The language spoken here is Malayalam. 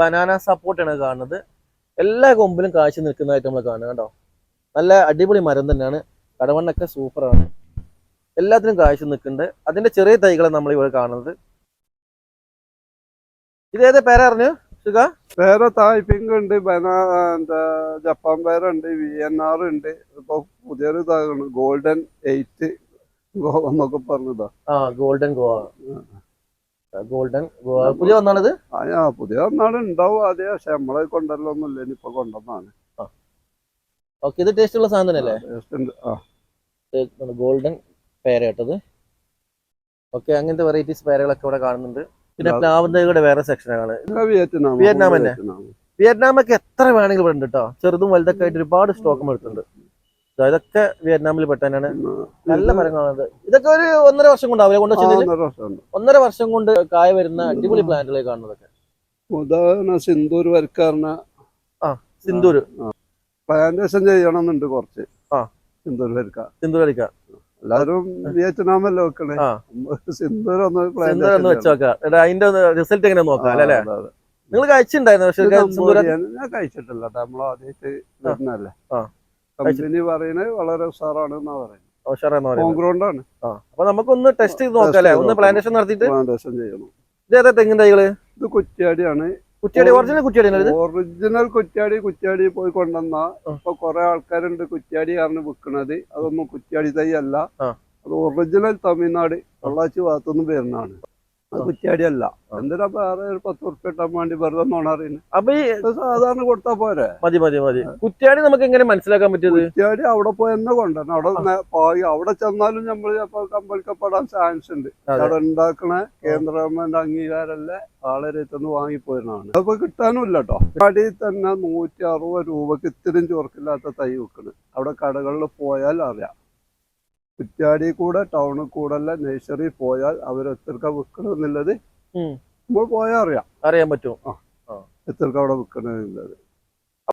ബനാന സപ്പോർട്ടാണ് കാണുന്നത്. എല്ലാ കൊമ്പിലും കാഴ്ച നിൽക്കുന്നതായിട്ട് നമ്മൾ കാണുക കേട്ടോ. നല്ല അടിപൊളി മരം തന്നെയാണ്. കടവണ്ണൊക്കെ സൂപ്പറാണ്. എല്ലാത്തിനും കാഴ്ച നിൽക്കുന്നുണ്ട്. അതിന്റെ ചെറിയ തൈകളാണ് നമ്മൾ ഇവിടെ കാണുന്നത്. ഇതേത് പേര അറിഞ്ഞു സുഖ? പേര തായ്പിങ്ക് ഉണ്ട്, എന്താ ജപ്പാൻ പേരുണ്ട്, VNR ഉണ്ട്. ഇപ്പൊ പുതിയൊരു ഇതാണ് ഗോൾഡൻ 8 എന്നൊക്കെ പറഞ്ഞതാ. ഗോൾഡൻ ഗോവ. ഗോൾഡൻ ഗോവ പുതിയ വന്നാണത്. പുതിയ വന്നാണ് ഉണ്ടാവും ആദ്യം. പക്ഷെ നമ്മളെ കൊണ്ടല്ലൊന്നുമില്ല, ഇനിയിപ്പൊ കൊണ്ടുവന്നാണ്. ഓക്കെ, ഇത് ടേസ്റ്റ് ഉള്ള സാധനം തന്നെയല്ലേ? ഗോൾഡൻ പേര കേട്ടത്. ഓക്കെ, അങ്ങനത്തെ വെറൈറ്റീസ് പേരകളൊക്കെ ഇവിടെ കാണുന്നുണ്ട്. പിന്നെ പ്ലാവന്തയുടെ വേറെ സെക്ഷനാണ്. വിയറ്റ്നാം തന്നെ. വിയറ്റ്നാമൊക്കെ എത്ര വേണമെങ്കിലും ഇവിടെ ഉണ്ട് കേട്ടോ. ചെറുതും വലുതൊക്കെ ആയിട്ട് ഒരുപാട് സ്റ്റോക്കും എടുത്തിട്ടുണ്ട്. ഇതൊക്കെ വിയറ്റ്നാമിൽ പെട്ടാനാണ്. നല്ല മരങ്ങളാണ്. ഇതൊക്കെ ഒരു 1.5 വർഷം കൊണ്ടാവില്ല കൊണ്ടുവച്ചിട്ടുണ്ടെങ്കിൽ 1.5 വർഷം കൊണ്ട് കായ വരുന്ന അടിപൊളി പ്ലാന്റുകളെ കാണുന്നതൊക്കെ. സിന്ദൂർ വരക്കാരന സിന്ദൂർ പ്ലാന്റേഷൻ ചെയ്യണമെന്നുണ്ട് കുറച്ച്. സിന്ദൂർ വരക്ക എല്ലാരും വിയറ്റ്നാമല്ലേ വെക്കണേ. സിന്ദൂർ ഒന്ന് വെച്ചോക്കാം. അതിന്റെ റിസൾട്ട് എങ്ങനെ നോക്കാം അല്ലേ? നിങ്ങൾ കഴിച്ചിട്ടുണ്ടായിരുന്നു? ഞാൻ കഴിച്ചിട്ടില്ല. നമ്മളാദ്യമായിട്ട് വരുന്നല്ലേ. കമ്പനി പറയുന്നത് വളരെ ഉഷാറാണ് എന്നാ പറയുന്നത്. ഹോം ഗ്രൗണ്ട് ആണ്. അപ്പൊ നമുക്കൊന്ന് ടെസ്റ്റ് ചെയ്ത് നോക്കാം അല്ലെ? ഒന്ന് പ്ലാന്റേഷൻ നടത്തിയിട്ട് പ്ലാന്റേഷൻ ചെയ്യണം. ഇതേതാ തെങ്ങിൻ തൈകള്? ഇത് കുറ്റ്യാടിയാണ്. ഒറിജിനൽ കുറ്റ്യാടി പോയി കൊണ്ടുവന്ന ഇപ്പൊ കൊറേ ആൾക്കാരുണ്ട് കുറ്റ്യാടി കാരണം വിൽക്കണത്. അതൊന്നും കുറ്റ്യാടി തൈ അല്ല. അത് ഒറിജിനൽ തമിഴ്നാട് പൊള്ളാച്ചി ഭാഗത്തുനിന്ന് വരുന്നതാണ്. അത് കുറ്റ്യാടി അല്ല. എന്തിനാ വേറെ ഒരു 10 ഉറുപ്പിക ഇട്ടാൻ വേണ്ടി വെറുതെ നോണറിയുന്നത്? അപ്പൊ ഈ സാധാരണ കൊടുത്താ പോരെ. മതി. കുറ്റ്യാടി നമുക്ക് എങ്ങനെ മനസ്സിലാക്കാൻ പറ്റും? കുറ്റ്യാടി അവിടെ പോയി തന്നെ കൊണ്ടുവരണം. അവിടെ ചെന്നാലും നമ്മൾ ചിലപ്പോ കമ്പലിക്കപ്പെടാൻ ചാൻസ് ഉണ്ട്. അവിടെ ഉണ്ടാക്കണ കേന്ദ്ര ഗവൺമെന്റ് അംഗീകാരമല്ല ആളെ രേത്തൊന്ന് വാങ്ങിപ്പോയിരുന്നാണ്. അപ്പൊ കിട്ടാനും ഇല്ല കേട്ടോ. കടയിൽ തന്നെ 160 രൂപക്ക് ഇത്തിരി ചോർക്കില്ലാത്ത തൈ വെക്കണ്. അവിടെ കടകളിൽ പോയാൽ അറിയാം. കുറ്റ്യാടി കൂടെ ടൗണിൽ കൂടെ അല്ല നഴ്സറി പോയാൽ അവരെത്രക്ക വിൽക്കണമെന്നുള്ളത് നമ്മൾ പോയാൽ അറിയാൻ പറ്റും. എത്രക്ക അവിടെ വിൽക്കണമെന്നുള്ളത്.